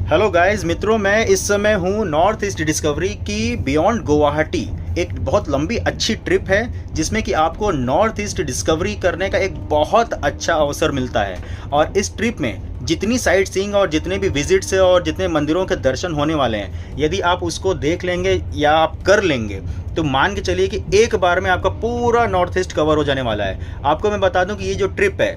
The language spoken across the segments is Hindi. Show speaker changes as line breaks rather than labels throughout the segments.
हेलो गाइस मित्रों, मैं इस समय हूँ नॉर्थ ईस्ट डिस्कवरी की बियॉन्ड गुवाहाटी। एक बहुत लंबी अच्छी ट्रिप है जिसमें कि आपको नॉर्थ ईस्ट डिस्कवरी करने का एक बहुत अच्छा अवसर मिलता है। और इस ट्रिप में जितनी साइट सीइंग और जितने भी विजिट्स है और जितने मंदिरों के दर्शन होने वाले हैं, यदि आप उसको देख लेंगे या आप कर लेंगे तो मान के चलिए कि एक बार में आपका पूरा नॉर्थ ईस्ट कवर हो जाने वाला है। आपको मैं बता दूं कि ये जो ट्रिप है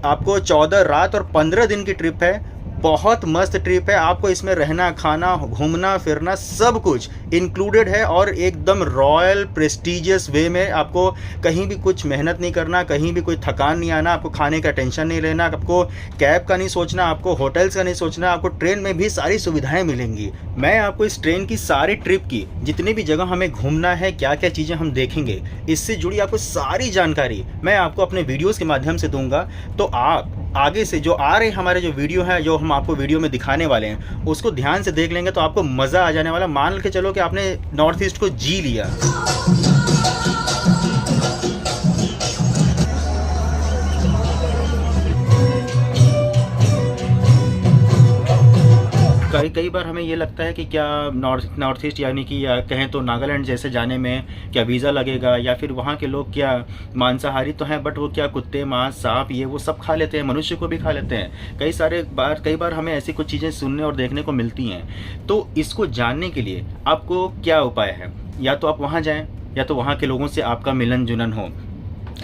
आपको 14 रात और 15 दिन की ट्रिप है। बहुत मस्त ट्रिप है। आपको इसमें रहना, खाना, घूमना फिरना सब कुछ इंक्लूडेड है और एकदम रॉयल प्रेस्टिजियस वे में। आपको कहीं भी कुछ मेहनत नहीं करना, कहीं भी कोई थकान नहीं आना, आपको खाने का टेंशन नहीं लेना, आपको कैब का नहीं सोचना, आपको होटल्स का नहीं सोचना, आपको ट्रेन में भी सारी सुविधाएं मिलेंगी। मैं आपको इस ट्रेन की सारी ट्रिप की जितनी भी जगह हमें घूमना है, क्या क्या चीज़ें हम देखेंगे, इससे जुड़ी आपको सारी जानकारी मैं आपको अपने वीडियोज़ के माध्यम से दूंगा। तो आप आगे से जो आ रहे हमारे जो वीडियो है, जो हम आपको वीडियो में दिखाने वाले हैं, उसको ध्यान से देख लेंगे तो आपको मज़ा आ जाने वाला। मान के चलो कि आपने नॉर्थ ईस्ट को जी लिया। कई कई बार हमें ये लगता है कि क्या नॉर्थ ईस्ट यानी कि या कहें तो नागालैंड जैसे जाने में क्या वीज़ा लगेगा, या फिर वहाँ के लोग क्या मांसाहारी तो हैं बट वो क्या कुत्ते, मांस, सांप ये वो सब खा लेते हैं, मनुष्य को भी खा लेते हैं। कई बार हमें ऐसी कुछ चीज़ें सुनने और देखने को मिलती हैं। तो इसको जानने के लिए आपको क्या उपाय है? या तो आप वहाँ जाएँ या तो वहाँ के लोगों से आपका मिलन जुलन हो।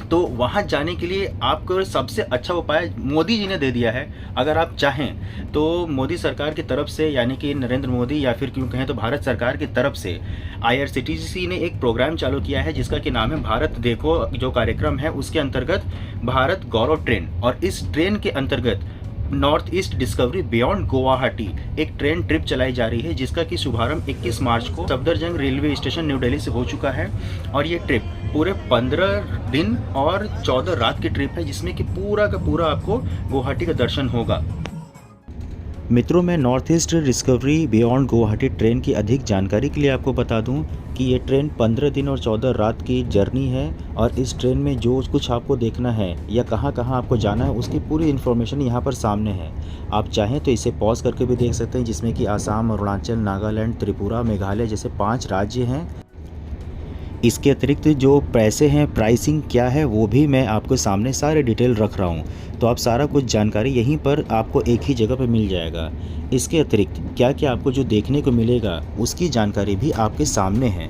तो वहाँ जाने के लिए आपको सबसे अच्छा उपाय मोदी जी ने दे दिया है। अगर आप चाहें तो मोदी सरकार की तरफ से, यानी कि नरेंद्र मोदी या फिर क्यों कहें तो भारत सरकार की तरफ से IRCTC ने एक प्रोग्राम चालू किया है जिसका कि नाम है भारत देखो। जो कार्यक्रम है उसके अंतर्गत भारत गौरव ट्रेन, और इस ट्रेन के अंतर्गत north east discovery beyond Guwahati एक ट्रेन ट्रिप चलाई जा रही है, जिसका कि शुभारंभ 21 मार्च को Safdarjung railway station new Delhi से हो चुका है। और ये ट्रिप पूरे 15 दिन और 14 रात की ट्रिप है, जिसमें कि पूरा का पूरा आपको गुवाहाटी का दर्शन होगा। मित्रों, मैं north east discovery beyond Guwahati train की अधिक जानकारी के लिए आपको बता दूं कि ये ट्रेन 15 दिन और 14 रात की जर्नी है। और इस ट्रेन में जो कुछ आपको देखना है या कहाँ कहाँ आपको जाना है उसकी पूरी इन्फॉर्मेशन यहाँ पर सामने है। आप चाहें तो इसे पॉज करके भी देख सकते हैं, जिसमें कि आसाम, अरुणाचल, नागालैंड, त्रिपुरा, मेघालय जैसे 5 राज्य हैं। इसके अतिरिक्त जो पैसे हैं, प्राइसिंग क्या है, वो भी मैं आपको सामने सारे डिटेल रख रहा हूँ। तो आप सारा कुछ जानकारी यहीं पर आपको एक ही जगह पर मिल जाएगा। इसके अतिरिक्त क्या क्या आपको जो देखने को मिलेगा उसकी जानकारी भी आपके सामने है।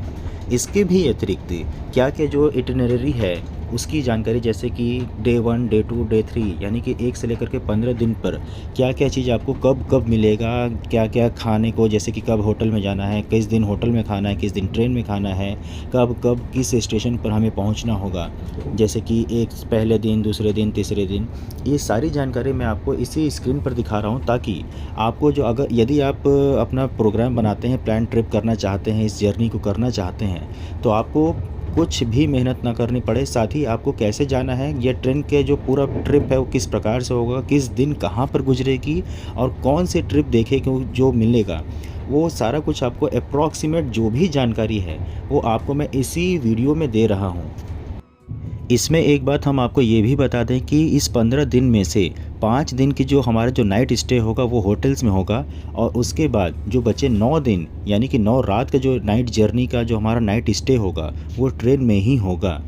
इसके भी अतिरिक्त क्या क्या जो इटिनरी है उसकी जानकारी, जैसे कि डे 1, डे 2, डे 3 यानी कि 1 से लेकर के 15 दिन पर क्या क्या चीज़ आपको कब कब मिलेगा, क्या क्या खाने को, जैसे कि कब होटल में जाना है, किस दिन होटल में खाना है, किस दिन ट्रेन में खाना है, कब कब किस स्टेशन पर हमें पहुंचना होगा, जैसे कि एक पहले दिन, दूसरे दिन, तीसरे दिन, ये सारी जानकारी मैं आपको इसी स्क्रीन पर दिखा रहा हूँ, ताकि आपको जो यदि आप अपना प्रोग्राम बनाते हैं, प्लान ट्रिप करना चाहते हैं, इस जर्नी को करना चाहते हैं, तो आपको कुछ भी मेहनत ना करनी पड़े। साथ ही आपको कैसे जाना है, ये ट्रेन के जो पूरा ट्रिप है वो किस प्रकार से होगा, किस दिन कहाँ पर गुजरेगी और कौन से ट्रिप देखे जो मिलेगा, वो सारा कुछ आपको अप्रॉक्सीमेट जो भी जानकारी है वो आपको मैं इसी वीडियो में दे रहा हूँ। इसमें एक बात हम आपको ये भी बता दें कि इस 15 दिन में से 5 दिन की जो हमारा जो नाइट स्टे होगा वो होटल्स में होगा, और उसके बाद जो बचे 9 दिन यानी कि 9 रात का जो नाइट जर्नी का जो हमारा नाइट स्टे होगा वो ट्रेन में ही होगा।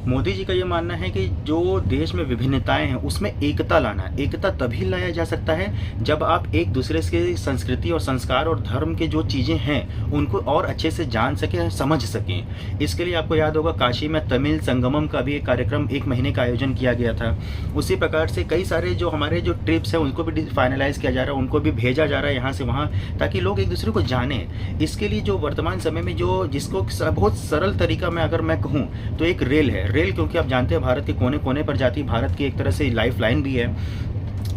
मोदी जी का ये मानना है कि जो देश में विभिन्नताएं हैं उसमें एकता लाना है। एकता तभी लाया जा सकता है जब आप एक दूसरे के संस्कृति और संस्कार और धर्म के जो चीज़ें हैं उनको और अच्छे से जान सकें, समझ सकें। इसके लिए आपको याद होगा काशी में तमिल संगमम का भी एक कार्यक्रम 1 महीने का आयोजन किया गया था। उसी प्रकार से कई सारे जो हमारे जो ट्रिप्स हैं उनको भी फाइनलाइज किया जा रहा है, उनको भी भेजा जा रहा है यहाँ से वहाँ, ताकि लोग एक दूसरे को जानें। इसके लिए जो वर्तमान समय में जिसको बहुत सरल तरीका में अगर मैं कहूँ तो एक रेल है। रेल क्योंकि आप जानते हैं भारत के कोने कोने पर जाती, भारत की एक तरह से लाइफ लाइन भी है।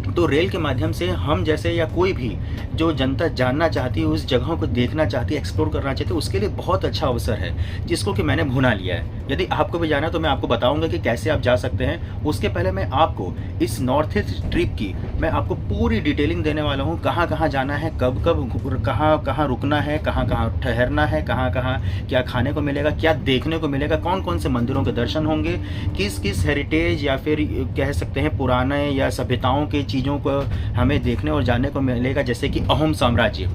तो रेल के माध्यम से हम जैसे या कोई भी जो जनता जानना चाहती है, उस जगहों को देखना चाहती है, एक्सप्लोर करना चाहती है, उसके लिए बहुत अच्छा अवसर है जिसको कि मैंने भुना लिया है। यदि आपको भी जाना तो मैं आपको बताऊंगा कि कैसे आप जा सकते हैं। उसके पहले मैं आपको इस नॉर्थ ईस्ट ट्रिप की मैं आपको पूरी डिटेलिंग देने वाला हूँ। कहाँ कहाँ जाना है, कब कब कहाँ कहाँ रुकना है, कहाँ कहाँ ठहरना है, कहाँ कहाँ क्या खाने को मिलेगा, क्या देखने को मिलेगा, कौन कौन से मंदिरों के दर्शन होंगे, किस किस हेरिटेज या फिर कह सकते हैं पुराने या सभ्यताओं के चीज़ों को हमें देखने और जानने को मिलेगा, जैसे कि अहोम साम्राज्य।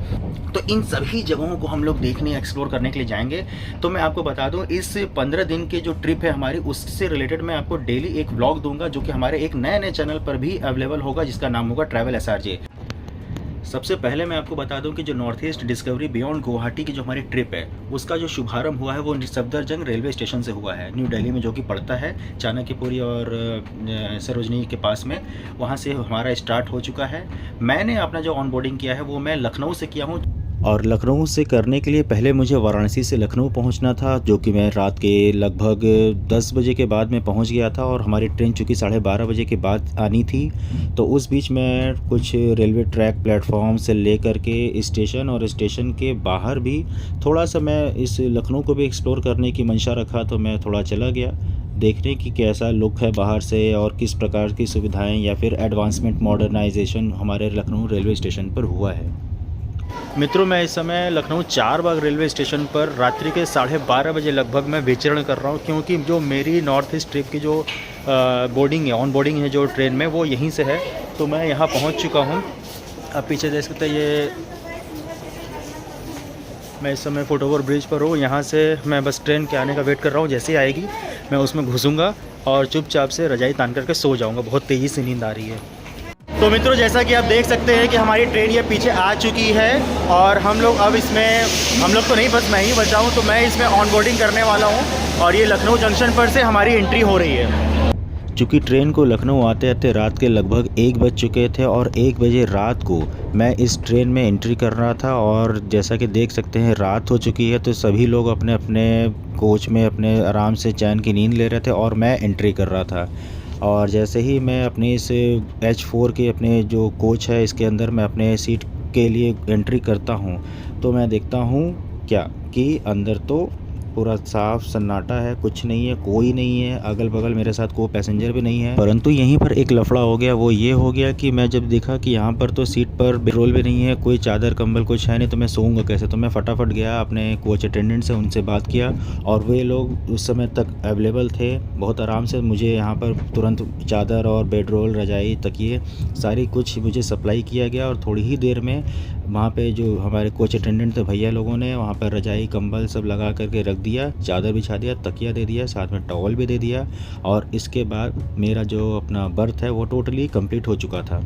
तो इन सभी जगहों को हम लोग देखने एक्सप्लोर करने के लिए जाएंगे। तो मैं आपको बता दूं, इस 15 दिन की जो ट्रिप है हमारी, उससे रिलेटेड मैं आपको डेली एक व्लॉग दूंगा, जो कि हमारे एक नए चैनल पर भी अवेलेबल होगा, जिसका नाम होगा ट्रैवल SRJ। सबसे पहले मैं आपको बता दूं कि जो north east discovery beyond Guwahati की जो हमारी ट्रिप है, उसका जो शुभारंभ हुआ है वो सफदरजंग रेलवे स्टेशन से हुआ है, न्यू दिल्ली में, जो कि पड़ता है चाणक्यपुरी और सरोजनी के पास में। वहाँ से हमारा स्टार्ट हो चुका है। मैंने अपना जो ऑन बोर्डिंग किया है वो मैं लखनऊ से किया हूँ, और लखनऊ से करने के लिए पहले मुझे वाराणसी से लखनऊ पहुंचना था, जो कि मैं रात के लगभग 10 बजे के बाद में पहुंच गया था, और हमारी ट्रेन चूँकि 12:30 बजे के बाद आनी थी। तो उस बीच मैं कुछ रेलवे ट्रैक प्लेटफॉर्म से लेकर के स्टेशन और स्टेशन के बाहर भी थोड़ा सा मैं इस लखनऊ को भी एक्सप्लोर करने की मंशा रखा, तो मैं थोड़ा चला गया देखने की कैसा लुक है बाहर से, और किस प्रकार की सुविधाएँ या फिर एडवांसमेंट मॉडर्नाइजेशन हमारे लखनऊ रेलवे स्टेशन पर हुआ है। मित्रों, मैं इस समय लखनऊ 4 बाग रेलवे स्टेशन पर रात्रि के 12:30 बजे लगभग मैं विचरण कर रहा हूँ, क्योंकि जो मेरी नॉर्थ ईस्ट ट्रिप की जो बोर्डिंग है, ऑन बोर्डिंग है जो ट्रेन में, वो यहीं से है। तो मैं यहाँ पहुँच चुका हूँ। अब पीछे देख सकते हैं, ये मैं इस समय फुट ओवर ब्रिज पर हूँ। यहाँ से मैं बस ट्रेन के आने का वेट कर रहा हूँ। जैसे ही आएगी मैं उसमें घुसूँगा और चुपचाप से रजाई तान करके सो जाऊँगा। बहुत तेज़ी से नींद आ रही है। तो मित्रों, जैसा कि आप देख सकते हैं कि हमारी ट्रेन ये पीछे आ चुकी है, और हम लोग अब इसमें, हम लोग तो नहीं, बस मैं ही बचा हूँ। तो मैं इसमें ऑन बोर्डिंग करने वाला हूँ, और ये लखनऊ जंक्शन पर से हमारी एंट्री हो रही है। चूँकि ट्रेन को लखनऊ आते आते रात के लगभग 1 बज चुके थे, और 1 बजे रात को मैं इस ट्रेन में एंट्री कर रहा था। और जैसा कि देख सकते हैं रात हो चुकी है, तो सभी लोग अपने अपने कोच में अपने आराम से चैन की नींद ले रहे थे, और मैं एंट्री कर रहा था। और जैसे ही मैं अपने इस H4 के अपने जो कोच है, इसके अंदर मैं अपने सीट के लिए एंट्री करता हूँ, तो मैं देखता हूँ क्या कि अंदर तो पूरा साफ सन्नाटा है, कुछ नहीं है, कोई नहीं है अगल बगल, मेरे साथ कोई पैसेंजर भी नहीं है। परंतु यहीं पर एक लफड़ा हो गया। वो ये हो गया कि मैं जब देखा कि यहाँ पर तो सीट पर बेडरोल भी नहीं है, कोई चादर कंबल कुछ है नहीं, तो मैं सोऊंगा कैसे। तो मैं फटाफट गया अपने कोच अटेंडेंट से, उनसे बात किया, और वे लोग उस समय तक अवेलेबल थे। बहुत आराम से मुझे यहाँ पर तुरंत चादर और बेडरोल, रजाई, तकिए सारी कुछ मुझे सप्लाई किया गया। और थोड़ी ही देर में वहाँ पे जो हमारे कोच अटेंडेंट थे भैया लोगों ने वहाँ पर रजाई कंबल सब लगा करके रख दिया, चादर बिछा दिया, तकिया दे दिया, साथ में टॉवल भी दे दिया। और इसके बाद मेरा जो अपना बर्थ है वो टोटली कंप्लीट हो चुका था।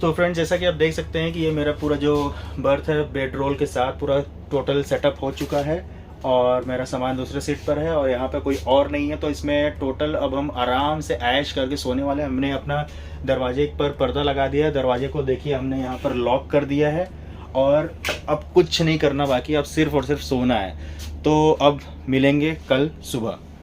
तो फ्रेंड्स, जैसा कि आप देख सकते हैं कि ये मेरा पूरा जो बर्थ है बेड रोल के साथ पूरा टोटल सेटअप हो चुका है, और मेरा सामान दूसरे सीट पर है, और यहाँ पे कोई और नहीं है। तो इसमें टोटल अब हम आराम से ऐश करके सोने वाले हैं। हमने अपना दरवाजे पर पर्दा लगा दिया है, दरवाजे को देखिए हमने यहाँ पर लॉक कर दिया है, और अब कुछ नहीं करना बाकी, अब सिर्फ और सिर्फ सोना है। तो अब मिलेंगे कल सुबह।